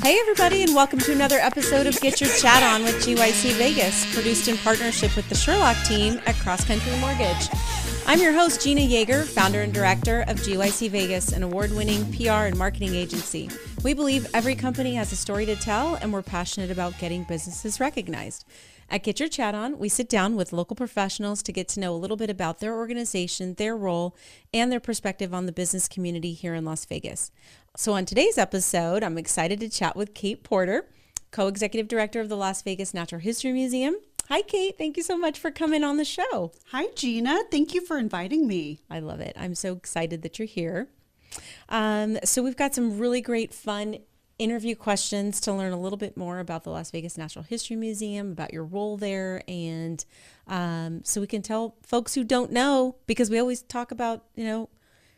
Hey everybody, and welcome to another episode of Get Your Chat On with GYC Vegas, produced in partnership with the Sherlock team at Cross Country Mortgage. I'm your host, Gina Yager, founder and director of GYC Vegas, an award-winning PR and marketing agency. We believe every company has a story to tell, and we're passionate about getting businesses recognized. At Get Your Chat On, we sit down with local professionals to get to know a little bit about their organization, their role, and their perspective on the business community here in Las Vegas. So on today's episode, I'm excited to chat with Kate Porter, co-executive director of the Las Vegas Natural History Museum. Hi, Kate. Thank you so much for coming on the show. Hi, Gina. Thank you for inviting me. I love it. I'm so excited that you're here. So we've got some really great fun interview questions to learn a little bit more about the Las Vegas Natural History Museum, about your role there, and so we can tell folks who don't know, because we always talk about,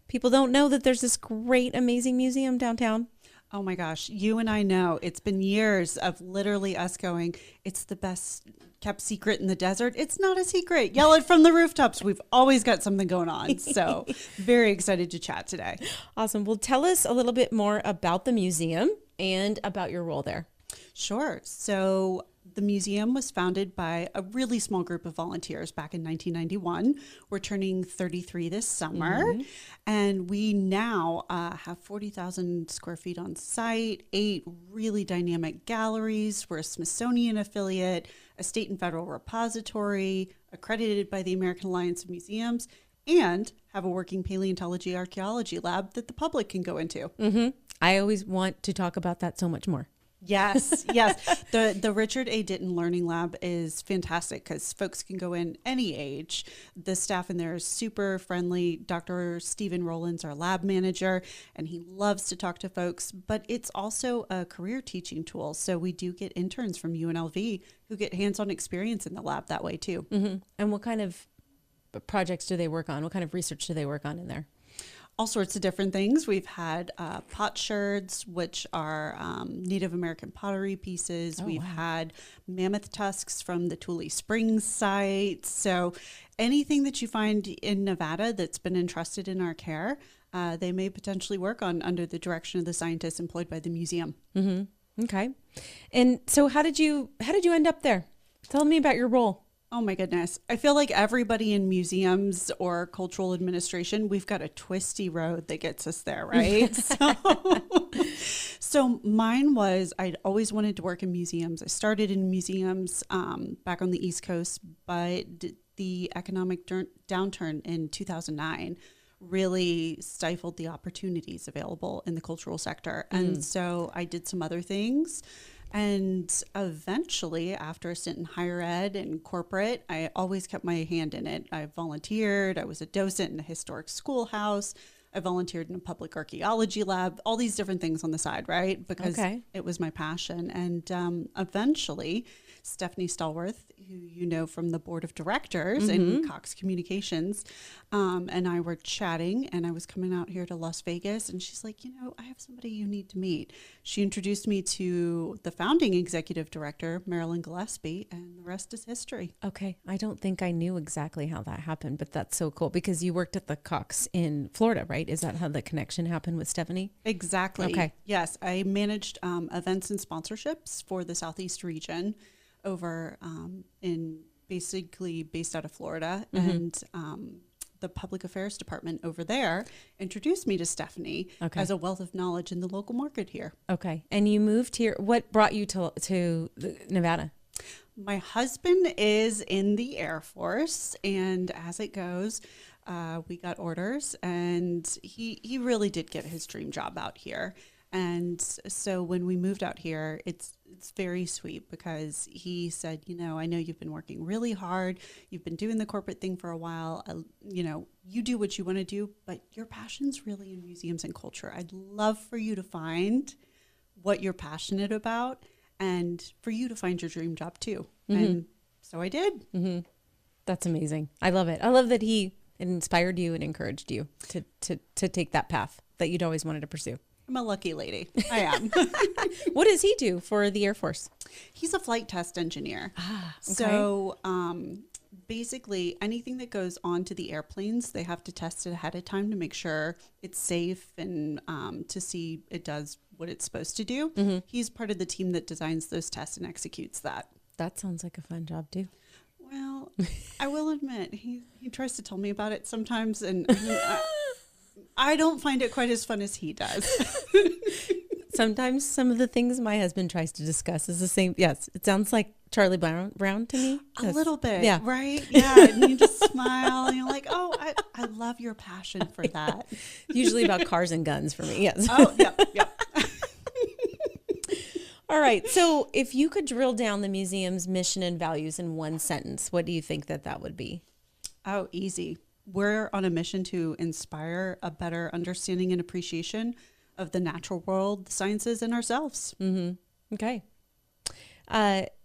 people don't know that there's this great, amazing museum downtown. Oh my gosh, you and I know. It's been years of literally us going, it's the best kept secret in the desert. It's not a secret. Yell it from the rooftops. We've always got something going on. So very excited to chat today. Awesome. Well, tell us a little bit more about the museum and about your role there. Sure. So the museum was founded by a really small group of volunteers back in 1991. We're turning 33 this summer. Mm-hmm. And we now have 40,000 square feet on site, 8 really dynamic galleries. We're a Smithsonian affiliate, a state and federal repository, accredited by the American Alliance of Museums, and have a working paleontology archaeology lab that the public can go into. Mm-hmm. I always want to talk about that so much more. Yes, yes. The Richard A. Ditton Learning Lab is fantastic because folks can go in any age. The staff in there is super friendly. Dr. Stephen Rowland's our lab manager, and he loves to talk to folks, but it's also a career teaching tool. So we do get interns from UNLV who get hands-on experience in the lab that way too. Mm-hmm. And what kind of projects do they work on? What kind of research do they work on in there? All sorts of different things. We've had potsherds, which are Native American pottery pieces. We've had mammoth tusks from the Tule Springs site. So anything that you find in Nevada that's been entrusted in our care, they may potentially work on under the direction of the scientists employed by the museum. Mm-hmm. Okay. And so how did you end up there? Tell me about your role. Oh my goodness. I feel like everybody in museums or cultural administration, we've got a twisty road that gets us there, right? So mine was, I'd always wanted to work in museums. I started in museums back on the East Coast, but the economic downturn in 2009 really stifled the opportunities available in the cultural sector. And so I did some other things. And eventually, after a stint in higher ed and corporate, I always kept my hand in it. I volunteered. I was a docent in a historic schoolhouse. I volunteered in a public archaeology lab, all these different things on the side, right? Because it was my passion. And eventually, Stephanie Stallworth, who you know from the board of directors in Cox Communications, and I were chatting, and I was coming out here to Las Vegas, and she's like, I have somebody you need to meet. She introduced me to the founding executive director, Marilyn Gillespie, and the rest is history. Okay. I don't think I knew exactly how that happened, but that's so cool because you worked at the Cox in Florida, right? Is that how the connection happened with Stephanie? Exactly. Okay. Yes. I managed events and sponsorships for the Southeast region over in basically based out of Florida. And the public affairs department over there introduced me to Stephanie as a wealth of knowledge in the local market here. Okay. And you moved here. What brought you to Nevada? My husband is in the Air Force, and as it goes, we got orders, and he really did get his dream job out here. And so when we moved out here, it's very sweet because he said, I know you've been working really hard. You've been doing the corporate thing for a while. You do what you want to do, but your passion's really in museums and culture. I'd love for you to find what you're passionate about and for you to find your dream job too. And so I did. That's amazing. I love it. I love that he inspired you and encouraged you to take that path that you'd always wanted to pursue. I'm a lucky lady. I am. What does he do for the Air Force? He's a flight test engineer. Okay. So basically anything that goes onto the airplanes, they have to test it ahead of time to make sure it's safe and to see it does what it's supposed to do. Mm-hmm. He's part of the team that designs those tests and executes that. That sounds like a fun job too. Well, I will admit, he tries to tell me about it sometimes, and I don't find it quite as fun as he does. Sometimes some of the things my husband tries to discuss is the same. Yes, it sounds like Charlie Brown to me. A little bit, yeah. Right? Yeah, and you just smile, and you're like, oh, I love your passion for that. Usually about cars and guns for me, yes. Oh, yep. All right, so if you could drill down the museum's mission and values in one sentence, what do you think that would be? Oh, easy. We're on a mission to inspire a better understanding and appreciation of the natural world, the sciences, and ourselves. Mm-hmm. Okay.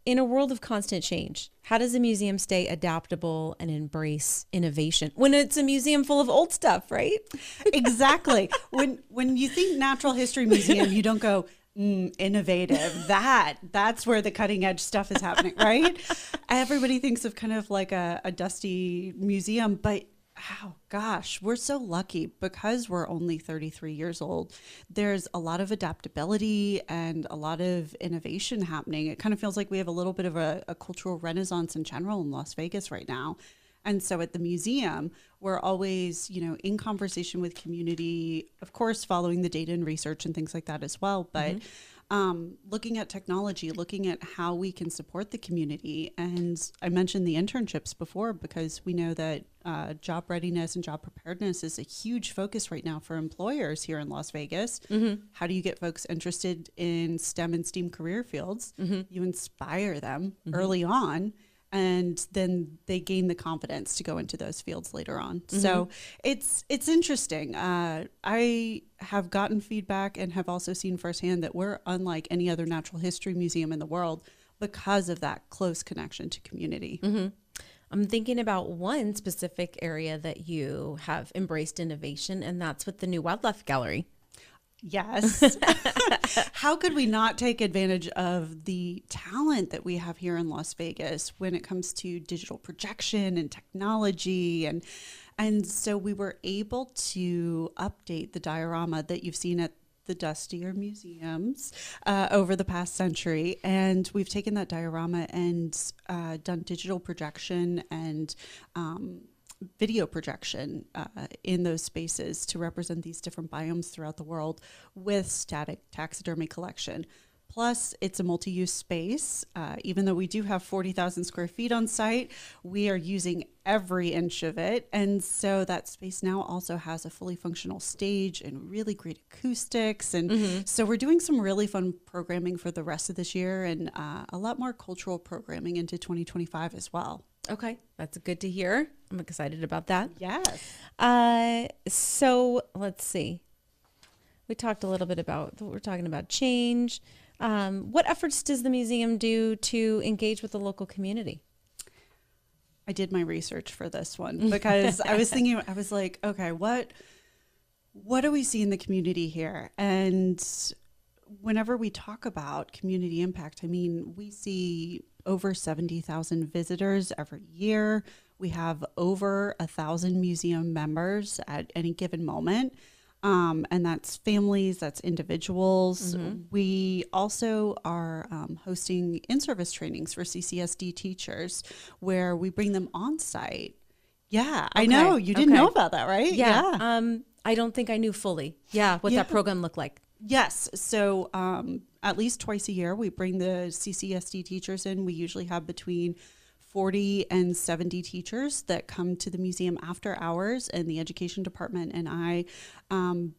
In a world of constant change, how does a museum stay adaptable and embrace innovation when it's a museum full of old stuff, right? Exactly. When you think Natural History Museum, you don't go, innovative. That's where the cutting edge stuff is happening, right? Everybody thinks of kind of like a dusty museum, but oh gosh, we're so lucky because we're only 33 years old. There's a lot of adaptability and a lot of innovation happening. It kind of feels like we have a little bit of a cultural renaissance in general in Las Vegas right now. And so at the museum, we're always, in conversation with community, of course, following the data and research and things like that as well. But looking at technology, looking at how we can support the community. And I mentioned the internships before because we know that job readiness and job preparedness is a huge focus right now for employers here in Las Vegas. Mm-hmm. How do you get folks interested in STEM and STEAM career fields? Mm-hmm. You inspire them early on, and then they gain the confidence to go into those fields later on. Mm-hmm. So it's interesting. I have gotten feedback and have also seen firsthand that we're unlike any other natural history museum in the world because of that close connection to community. Mm-hmm. I'm thinking about one specific area that you have embraced innovation, and that's with the new wildlife gallery. Yes. How could we not take advantage of the talent that we have here in Las Vegas when it comes to digital projection and technology? And so we were able to update the diorama that you've seen at the dustier museums over the past century. And we've taken that diorama and done digital projection and video projection in those spaces to represent these different biomes throughout the world with static taxidermy collection. Plus, it's a multi-use space. Even though we do have 40,000 square feet on site, we are using every inch of it. And so that space now also has a fully functional stage and really great acoustics. And so we're doing some really fun programming for the rest of this year and a lot more cultural programming into 2025 as well. Okay, that's good to hear. I'm excited about that. Yes. So let's see. We talked a little bit about, we're talking about change. What efforts does the museum do to engage with the local community? I did my research for this one because I was thinking, I was like, okay, what do we see in the community here? And whenever we talk about community impact, I mean, we see over 70,000 visitors every year. We have over 1,000 museum members at any given moment. And that's families, that's individuals. Mm-hmm. We also are hosting in-service trainings for CCSD teachers where we bring them on site. Yeah, okay. I know. You didn't know about that, right? Yeah. I don't think I knew fully. What that program looked like. Yes. So at least twice a year, we bring the CCSD teachers in. We usually have between 40 and 70 teachers that come to the museum after hours, and the education department and I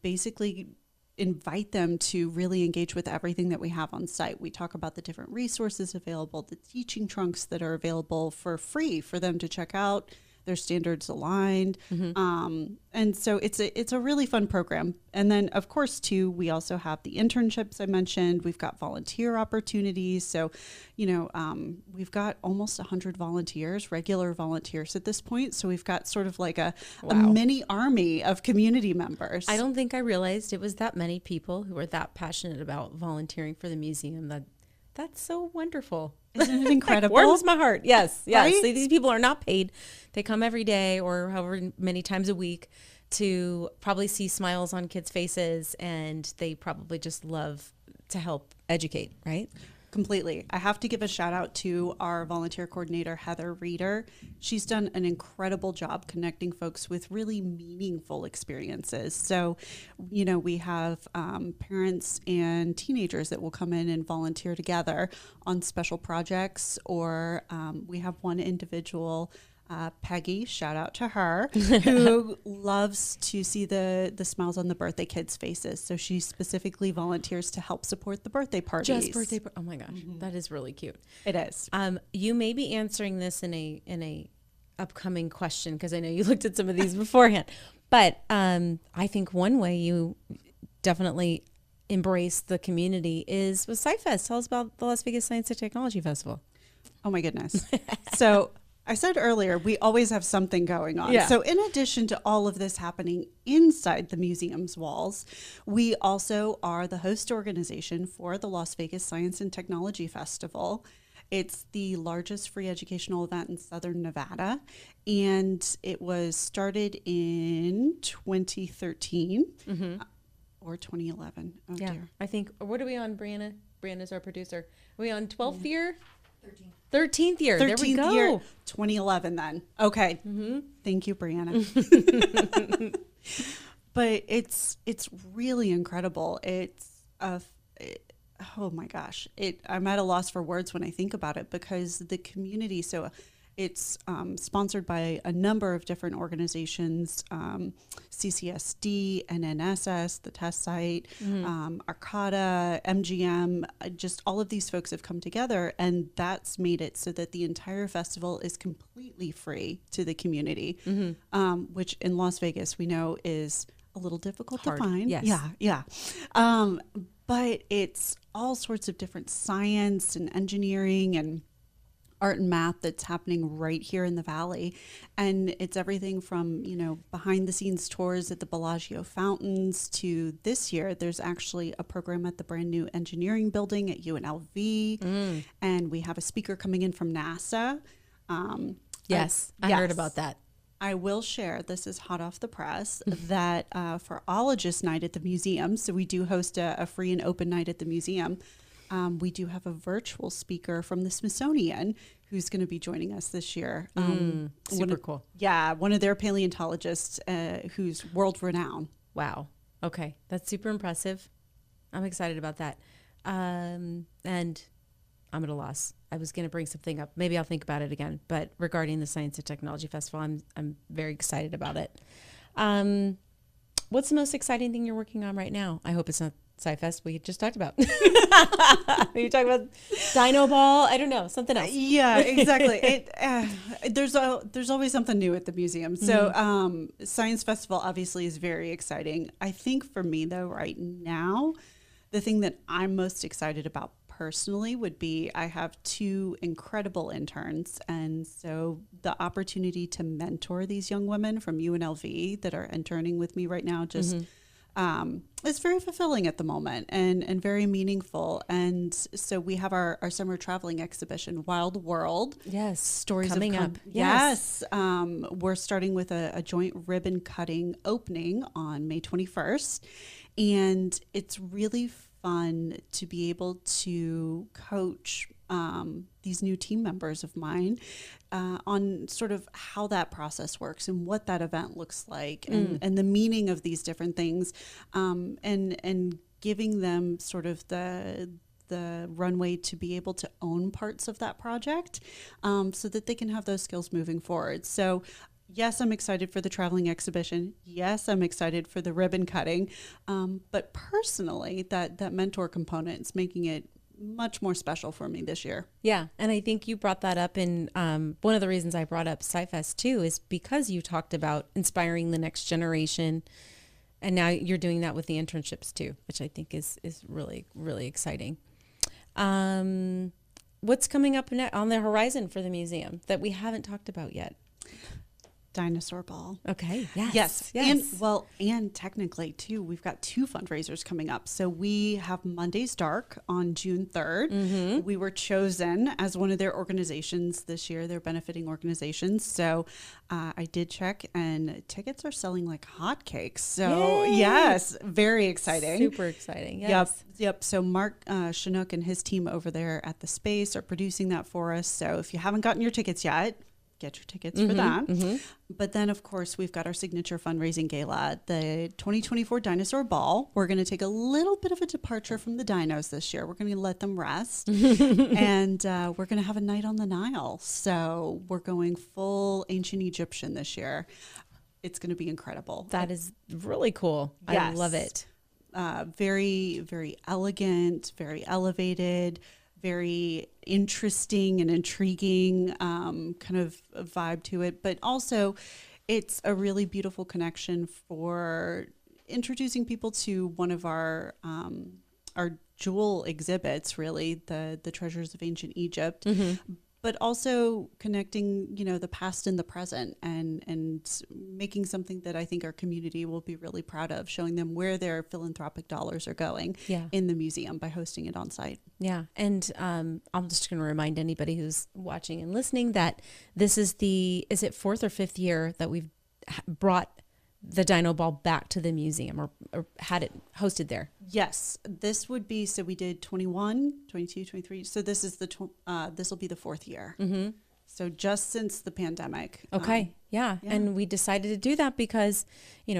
basically invite them to really engage with everything that we have on site. We talk about the different resources available, the teaching trunks that are available for free for them to check out, their standards aligned. Mm-hmm. And so it's a really fun program. And then, of course, too, we also have the internships I mentioned. We've got volunteer opportunities. So, we've got almost 100 volunteers, regular volunteers at this point. So we've got sort of like a mini army of community members. I don't think I realized it was that many people who are that passionate about volunteering for the museum. That's so wonderful. Isn't it incredible? Warms my heart. Yes. Right? So these people are not paid. They come every day or however many times a week to probably see smiles on kids' faces, and they probably just love to help educate, right? Completely. I have to give a shout out to our volunteer coordinator, Heather Reeder. She's done an incredible job connecting folks with really meaningful experiences. So, we have parents and teenagers that will come in and volunteer together on special projects, or we have one individual, Peggy, shout out to her, who loves to see the smiles on the birthday kids' faces. So she specifically volunteers to help support the birthday parties. Oh my gosh, that is really cute. It is. You may be answering this in a upcoming question, because I know you looked at some of these beforehand. But I think one way you definitely embrace the community is with SciFest. Tell us about the Las Vegas Science and Technology Festival. Oh my goodness. So I said earlier, we always have something going on. Yeah. So in addition to all of this happening inside the museum's walls, we also are the host organization for the Las Vegas Science and Technology Festival. It's the largest free educational event in Southern Nevada, and it was started in 2013 or 2011. Oh, Yeah, dear. I think, what are we on, Brianna? Brianna's our producer. Are we on 12th year? 13th year. There we go. Year, 2011 then. Okay. Thank you, Brianna. But it's really incredible. Oh my gosh. I'm at a loss for words when I think about it, because the community, so it's sponsored by a number of different organizations, CCSD, NNSS, the test site, Arcata, MGM, just all of these folks have come together, and that's made it so that the entire festival is completely free to the community, which in Las Vegas we know is a little difficult Hard. to find. Yes. Yeah. But it's all sorts of different science and engineering and art and math that's happening right here in the Valley. And it's everything from, behind the scenes tours at the Bellagio fountains to this year, there's actually a program at the brand new engineering building at UNLV. And we have a speaker coming in from NASA. Yes, I heard about that. I will share, this is hot off the press, that for Ologist Night at the museum, so we do host a free and open night at the museum, we do have a virtual speaker from the Smithsonian who's going to be joining us this year. Super cool. Yeah, one of their paleontologists who's world renowned. Wow. Okay. That's super impressive. I'm excited about that. And I'm at a loss. I was going to bring something up. Maybe I'll think about it again. But regarding the Science and Technology Festival, I'm very excited about it. What's the most exciting thing you're working on right now? I hope it's not SciFest we just talked about. Are you talking about Dino Ball? I don't know, something else. Yeah, exactly. There's always something new at the museum. So Science Festival obviously is very exciting. I think for me though, right now, the thing that I'm most excited about personally would be I have two incredible interns, and so the opportunity to mentor these young women from UNLV that are interning with me right now just it's very fulfilling at the moment and very meaningful. And so we have our summer traveling exhibition, Wild World. Yes. Stories coming up. Yes. We're starting with a joint ribbon cutting opening on May 21st. And it's really fun to be able to coach these new team members of mine on sort of how that process works and what that event looks like and the meaning of these different things, and giving them sort of the runway to be able to own parts of that project, so that they can have those skills moving forward. So yes, I'm excited for the traveling exhibition. Yes, I'm excited for the ribbon cutting. But personally, that mentor component is making it much more special for me this year. Yeah. And I think you brought that up. And one of the reasons I brought up SciFest too is because you talked about inspiring the next generation. And now you're doing that with the internships too, which I think is really, really exciting. What's coming up on the horizon for the museum that we haven't talked about yet? Dinosaur Ball. Okay. Yes. Yes. Yes. And technically too, we've got 2 fundraisers coming up. So we have Monday's Dark on June 3rd. We were chosen as one of their organizations this year, their benefiting organizations. So I did check, and tickets are selling like hotcakes. So Yay! yes, very exciting. Super exciting. Yes. Yep. So Mark Chinook and his team over there at the space are producing that for us. So if you haven't gotten your tickets yet, get your tickets for that. But then, of course, we've got our signature fundraising gala, the 2024 Dinosaur Ball. We're going to take a little bit of a departure from the dinos this year. We're going to let them rest. And we're going to have a night on the Nile. So we're going full ancient Egyptian this year. It's going to be incredible. That is really cool. Yes. I love it. Very, very elegant, very elevated, very interesting and intriguing kind of vibe to it. But also it's a really beautiful connection for introducing people to one of our jewel exhibits, really, the Treasures of Ancient Egypt. But also connecting, the past and the present, and making something that I think our community will be really proud of, showing them where their philanthropic dollars are going in the museum by hosting it on site. Yeah. And I'm just going to remind anybody who's watching and listening that this is is it 4th or 5th year that we've brought the Dino Ball back to the museum or had it hosted there? Yes, this would be, so we did 21, 22, 23. So this is this will be the 4th year. So just since the pandemic. Okay. Yeah. And we decided to do that because,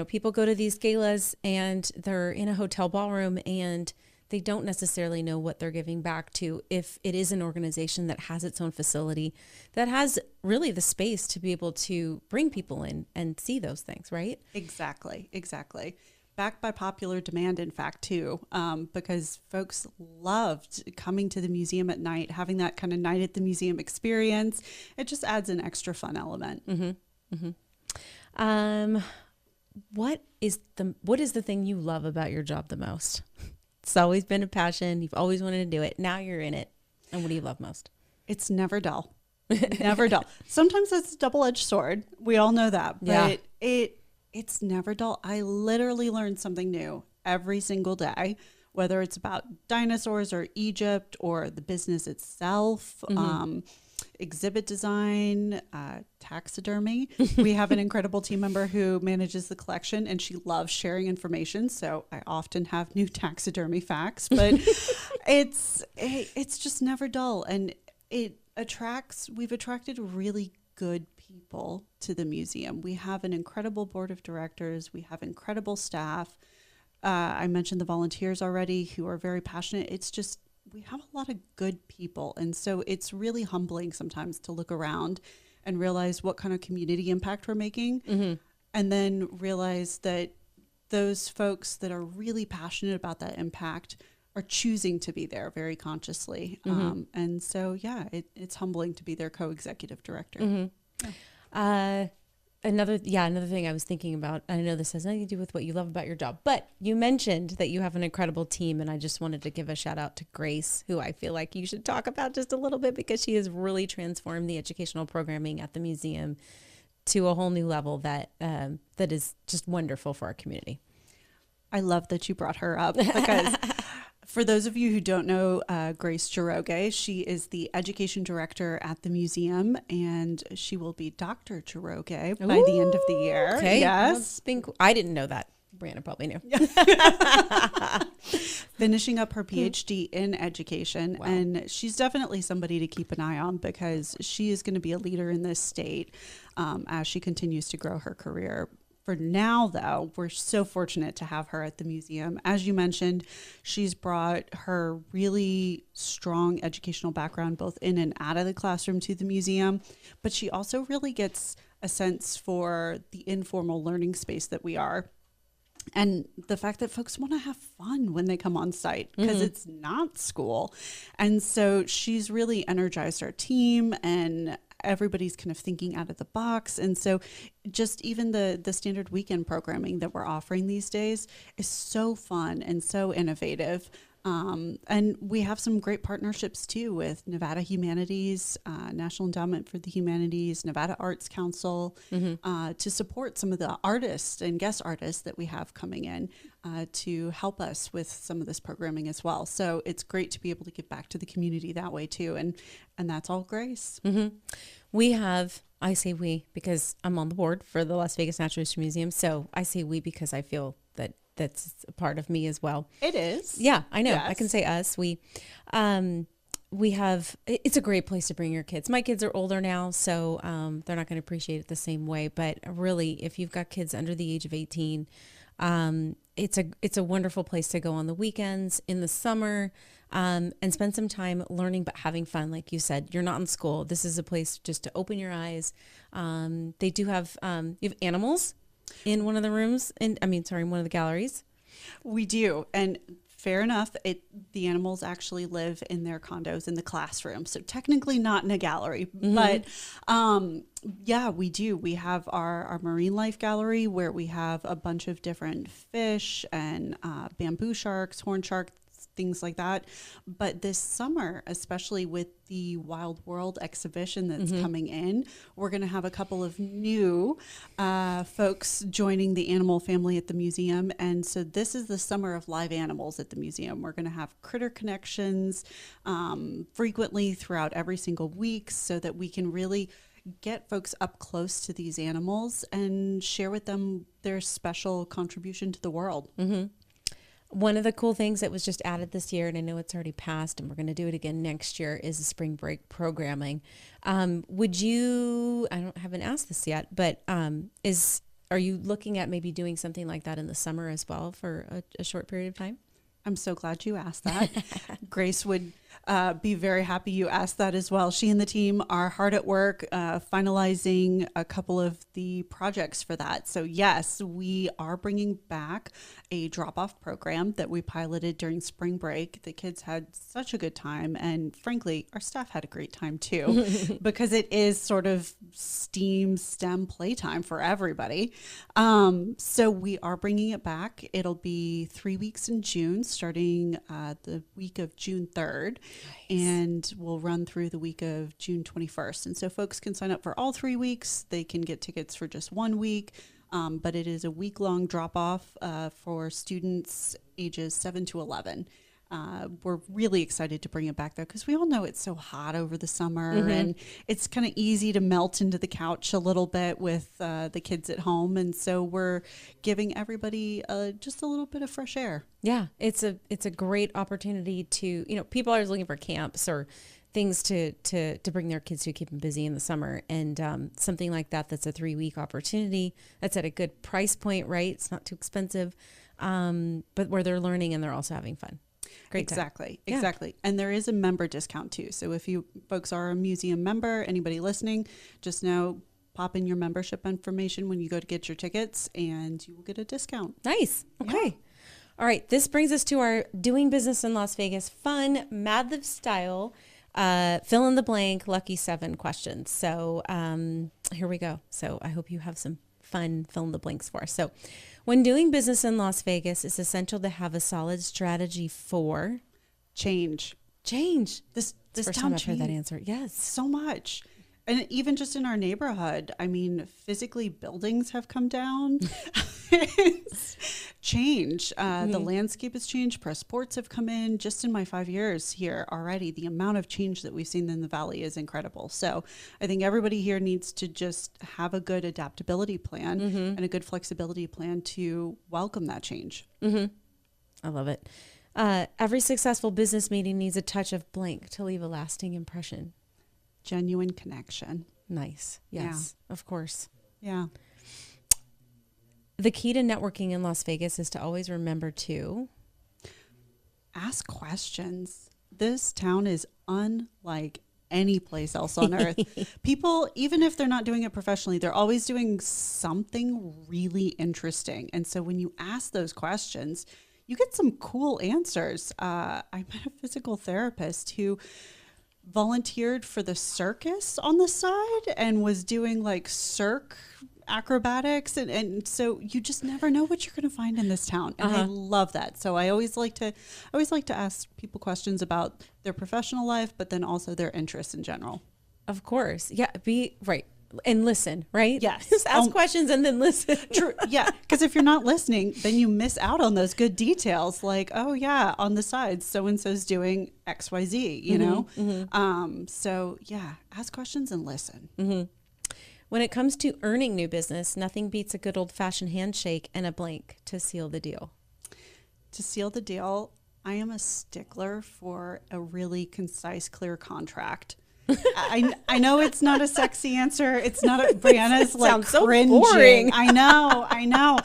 people go to these galas and they're in a hotel ballroom and they don't necessarily know what they're giving back to if it is an organization that has its own facility, that has really the space to be able to bring people in and see those things, right? Exactly. Backed by popular demand, in fact, too, because folks loved coming to the museum at night, having that kind of night at the museum experience. It just adds an extra fun element. What is the thing you love about your job the most? It's always been a passion. You've always wanted to do it. Now you're in it. And what do you love most? It's never dull. Never dull. Sometimes it's a double-edged sword. We all know that. But it's never dull. I literally learn something new every single day, whether it's about dinosaurs or Egypt or the business itself, exhibit design, taxidermy. We have an incredible team member who manages the collection, and she loves sharing information. So I often have new taxidermy facts, but it's just never dull. And we've attracted really good people to the museum. We have an incredible board of directors. We have incredible staff. I mentioned the volunteers already who are very passionate. It's just, we have a lot of good people. And so it's really humbling sometimes to look around and realize what kind of community impact we're making. And then realize that those folks that are really passionate about that impact are choosing to be there very consciously. And so, it's humbling to be their co-executive director. Another thing I was thinking about, I know this has nothing to do with what you love about your job, but you mentioned that you have an incredible team, and I just wanted to give a shout out to Grace, who I feel like you should talk about just a little bit, because she has really transformed the educational programming at the museum to a whole new level that is just wonderful for our community. I love that you brought her up, because for those of you who don't know Grace Chiroge, she is the education director at the museum, and she will be Dr. Chiroge by the end of the year. Okay. Yes. I didn't know that. Brianna probably knew. Finishing up her PhD in education. Wow. And she's definitely somebody to keep an eye on, because she is going to be a leader in this state as she continues to grow her career. For now, though, we're so fortunate to have her at the museum. As you mentioned, she's brought her really strong educational background, both in and out of the classroom, to the museum. But she also really gets a sense for the informal learning space that we are. And the fact that folks want to have fun when they come on site, because it's not school. And so she's really energized our team, and everybody's kind of thinking out of the box. And so just even the standard weekend programming that we're offering these days is so fun and so innovative. And we have some great partnerships too with Nevada Humanities, National Endowment for the Humanities, Nevada Arts Council, to support some of the artists and guest artists that we have coming in to help us with some of this programming as well. So it's great to be able to give back to the community that way too. And that's all grace. We have, I say we because I'm on the board for the Las Vegas Natural History Museum. So I say we because I feel that that's a part of me as well. It is. Yeah, I know. Yes. I can say us. We have, it's a great place to bring your kids. My kids are older now, so they're not going to appreciate it the same way. But really, if you've got kids under the age of 18, it's a wonderful place to go on the weekends, in the summer, and spend some time learning but having fun. Like you said, you're not in school. This is a place just to open your eyes. They do have, you have animals in one of the rooms, one of the galleries. We do. And fair enough, the animals actually live in their condos in the classroom. So technically not in a gallery, but yeah, we do. We have our marine life gallery where we have a bunch of different fish and bamboo sharks, horn sharks, things like that. But this summer, especially with the Wild World exhibition that's coming in, we're going to have a couple of new folks joining the animal family at the museum. And so this is the summer of live animals at the museum. We're going to have critter connections frequently throughout every single week so that we can really get folks up close to these animals and share with them their special contribution to the world. One of the cool things that was just added this year, and I know it's already passed and we're going to do it again next year, is the spring break programming. I haven't asked this yet, but are you looking at maybe doing something like that in the summer as well for a short period of time? I'm so glad you asked that. Grace would be very happy you asked that as well. She and the team are hard at work finalizing a couple of the projects for that. So yes, we are bringing back a drop-off program that we piloted during spring break. The kids had such a good time, and frankly, our staff had a great time too, because it is sort of STEM playtime for everybody. So we are bringing it back. It'll be 3 weeks in June, starting the week of June 3rd. Nice. And we'll run through the week of June 21st. And so folks can sign up for all 3 weeks. They can get tickets for just 1 week. But it is a week-long drop-off for students ages 7 to 11. We're really excited to bring it back, though, because we all know it's so hot over the summer, and it's kind of easy to melt into the couch a little bit with the kids at home. And so we're giving everybody just a little bit of fresh air. Yeah, it's a great opportunity to, people are always looking for camps or things to bring their kids to, keep them busy in the summer. And something like that's a 3-week opportunity. That's at a good price point, right? It's not too expensive, but where they're learning and they're also having fun. Great. Exactly. Yeah. Exactly. And there is a member discount too. So if you folks are a museum member, anybody listening, just know, pop in your membership information when you go to get your tickets and you will get a discount. Nice. Okay. Yeah. All right. This brings us to our doing business in Las Vegas fun Mad Lib style fill in the blank lucky 7 questions. So here we go. So I hope you have some fun fill in the blanks for us. So when doing business in Las Vegas, it's essential to have a solid strategy for change. This first town time I've heard that answer. Yes. So much. And even just in our neighborhood, I mean, physically buildings have come down. Change. The landscape has changed. Press sports have come in. Just in my 5 years here already, the amount of change that we've seen in the Valley is incredible. So I think everybody here needs to just have a good adaptability plan and a good flexibility plan to welcome that change. I love it. Every successful business meeting needs a touch of blank to leave a lasting impression. Genuine connection. Nice. Yes, yeah. Of course. Yeah. The key to networking in Las Vegas is to always remember to ask questions. This town is unlike any place else on earth. People, even if they're not doing it professionally, they're always doing something really interesting. And so when you ask those questions, you get some cool answers. I met a physical therapist who volunteered for the circus on the side and was doing like cirque acrobatics. And so you just never know what you're going to find in this town. And I love that. So I always like to ask people questions about their professional life, but then also their interests in general. Of course. Yeah. Be right. And listen, right? Yes. Just ask questions and then listen. True. Yeah. Because if you're not listening, then you miss out on those good details. Like, oh yeah, on the sides, so-and-so's doing XYZ, you know? So yeah, ask questions and listen. When it comes to earning new business, nothing beats a good old fashioned handshake and a blank to seal the deal. To seal the deal, I am a stickler for a really concise, clear contract. I know it's not a sexy answer. It's not a Brianna's like so cringing. boring. I know.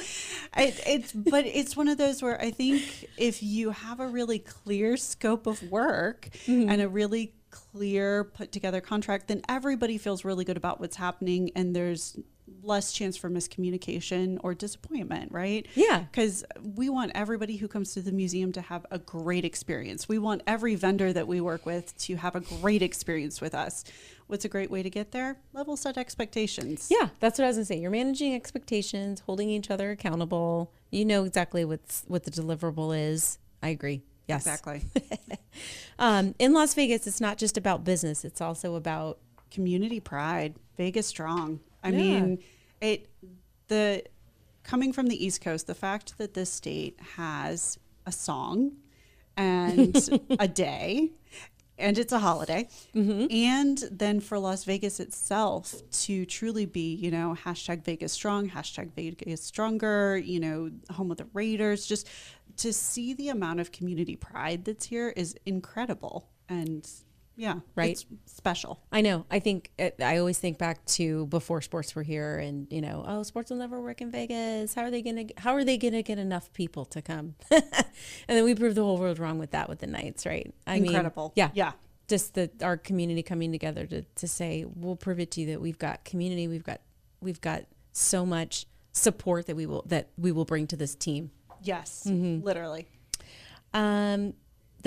But it's one of those where I think if you have a really clear scope of work and a really clear put together contract, then everybody feels really good about what's happening and there's less chance for miscommunication or disappointment, right? Yeah. Because we want everybody who comes to the museum to have a great experience. We want every vendor that we work with to have a great experience with us. What's a great way to get there? Level set expectations. Yeah, that's what I was gonna say. You're managing expectations, holding each other accountable. You know exactly what the deliverable is. I agree. Yes. Exactly. In Las Vegas, it's not just about business. It's also about community pride. Vegas strong. I mean, coming from the East Coast, the fact that this state has a song and a day and it's a holiday, and then for Las Vegas itself to truly be, you know, hashtag Vegas strong, hashtag Vegas stronger, you know, home of the Raiders, just to see the amount of community pride that's here is incredible. And yeah, right. It's special. I know. I always think back to before sports were here and, you know, oh, sports will never work in Vegas. How are they going to get enough people to come? And then we proved the whole world wrong with that with the Knights, right? Incredible. Yeah. Just our community coming together to say, we'll prove it to you that we've got community. We've got so much support that we will bring to this team. Yes, literally. The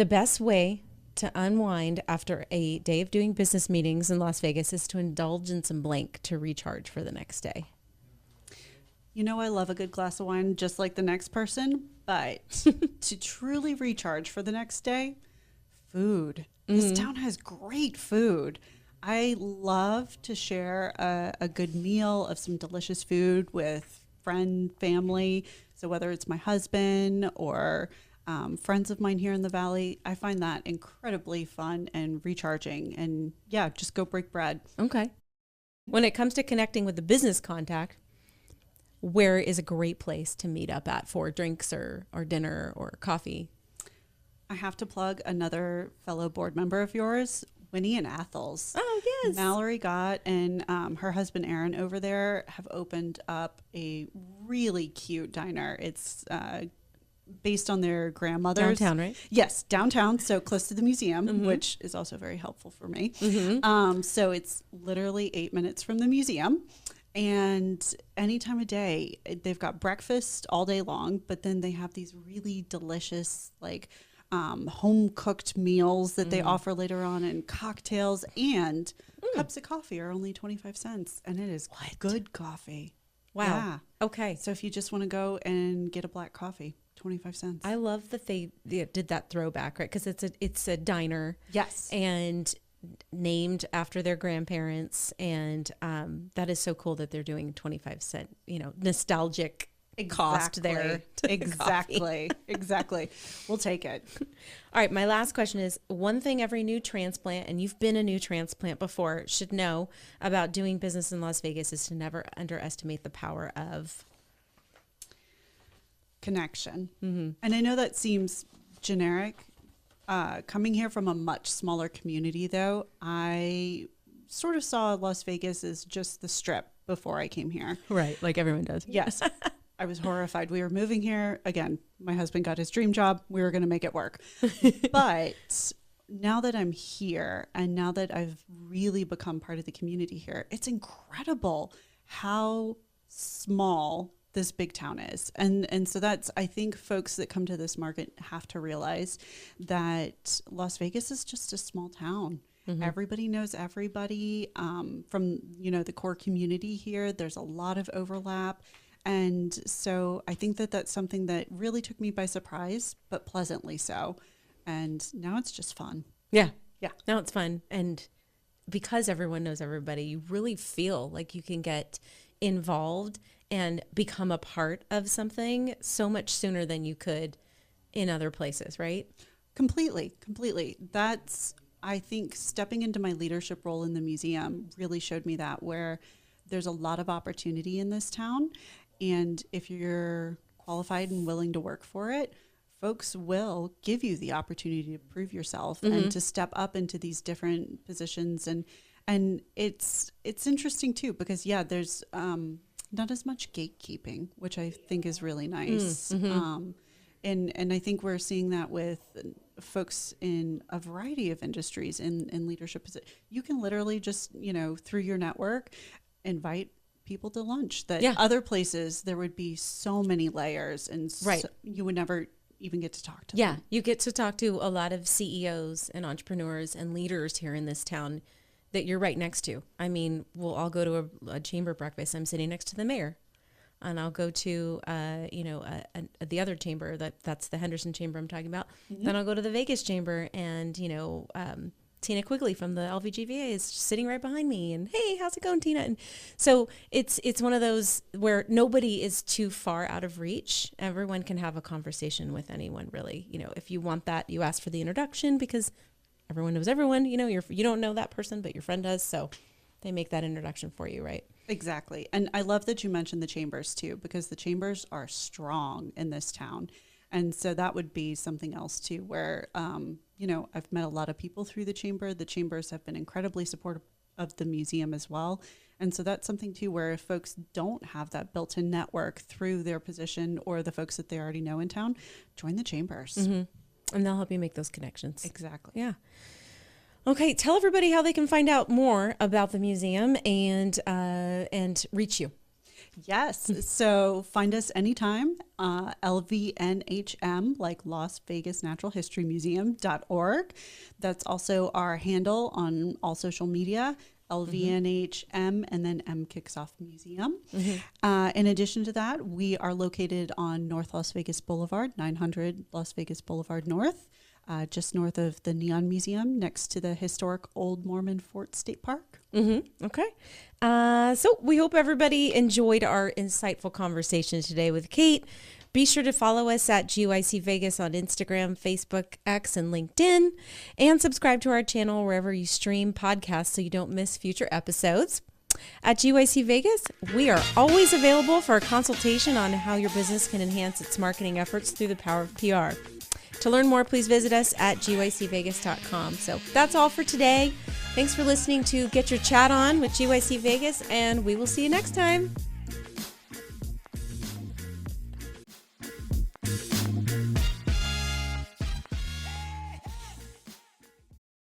best way to unwind after a day of doing business meetings in Las Vegas is to indulge in some blank to recharge for the next day. You know, I love a good glass of wine just like the next person, but to truly recharge for the next day, food. This town has great food. I love to share a good meal of some delicious food with friend, family. So whether it's my husband or friends of mine here in the Valley, I find that incredibly fun and recharging. And yeah, just go break bread. Okay. When it comes to connecting with the business contact, where is a great place to meet up at for drinks or dinner or coffee? I have to plug another fellow board member of yours, Winnie and Athel's. Oh, yes. Mallory Gott and her husband Aaron over there have opened up a really cute diner. It's based on their grandmother's. Downtown, right? Yes, downtown, so close to the museum, which is also very helpful for me. So it's literally 8 minutes from the museum. And any time of day, they've got breakfast all day long, but then they have these really delicious, like, home cooked meals that they offer later on, and cocktails, and cups of coffee are only 25 cents. And it is good coffee. Wow. Yeah. Okay. So if you just want to go and get a black coffee, 25 cents. I love that they did that throwback, right? Because it's a diner. Yes. And named after their grandparents. And that is so cool that they're doing 25 cent, nostalgic cost there. Exactly. We'll take it. All right. My last question is, one thing every new transplant, and you've been a new transplant before, should know about doing business in Las Vegas is to never underestimate the power of connection. And I know that seems generic. Coming here from a much smaller community, though, I sort of saw Las Vegas as just the Strip before I came here. Right. Like everyone does. Yes. I was horrified. We were moving here. Again, my husband got his dream job. We were going to make it work. But now that I'm here and now that I've really become part of the community here, it's incredible how small this big town is. And so that's, I think folks that come to this market have to realize that Las Vegas is just a small town. Everybody knows everybody from, the core community here. There's a lot of overlap. And so I think that that's something that really took me by surprise, but pleasantly so. And now it's just fun. Yeah. Yeah. Now it's fun. And because everyone knows everybody, you really feel like you can get involved and become a part of something so much sooner than you could in other places, right? Completely. That's, I think, stepping into my leadership role in the museum really showed me that, where there's a lot of opportunity in this town. And if you're qualified and willing to work for it, folks will give you the opportunity to prove yourself and to step up into these different positions. And it's interesting too, because there's not as much gatekeeping, which I think is really nice. And I think we're seeing that with folks in a variety of industries in leadership. You can literally just, through your network, invite people to lunch that other places there would be so many layers and you would never even get to talk to them. You get to talk to a lot of CEOs and entrepreneurs and leaders here in this town that you're right next to. I mean, we'll all go to a chamber breakfast. I'm sitting next to the mayor, and I'll go to the other chamber that's the Henderson chamber I'm talking about. Then I'll go to the Vegas chamber, and Tina Quigley from the LVGVA is sitting right behind me, and hey, how's it going, Tina? And so it's one of those where nobody is too far out of reach. Everyone can have a conversation with anyone, really. If you want that, you ask for the introduction, because everyone knows everyone. You don't know that person, but your friend does, so they make that introduction for you, right? Exactly. And I love that you mentioned the chambers too, because the chambers are strong in this town. And so that would be something else too, where, I've met a lot of people through the chamber. The chambers have been incredibly supportive of the museum as well. And so that's something too, where if folks don't have that built-in network through their position or the folks that they already know in town, join the chambers. And they'll help you make those connections. Exactly. Yeah. Okay. Tell everybody how they can find out more about the museum and reach you. Yes. So find us anytime, LVNHM, like Las Vegas Natural History Museum.org. That's also our handle on all social media, LVNHM, and then M kicks off Museum. In addition to that, we are located on North Las Vegas Boulevard, 900 Las Vegas Boulevard North, just north of the Neon Museum, next to the historic Old Mormon Fort State Park. Okay. So we hope everybody enjoyed our insightful conversation today with Kate. Be sure to follow us at GYC Vegas on Instagram, Facebook, X, and LinkedIn, and subscribe to our channel wherever you stream podcasts so you don't miss future episodes. At GYC Vegas, we are always available for a consultation on how your business can enhance its marketing efforts through the power of PR. To learn more, please visit us at gycvegas.com. So that's all for today. Thanks for listening to Get Your Chat On with GYC Vegas, and we will see you next time.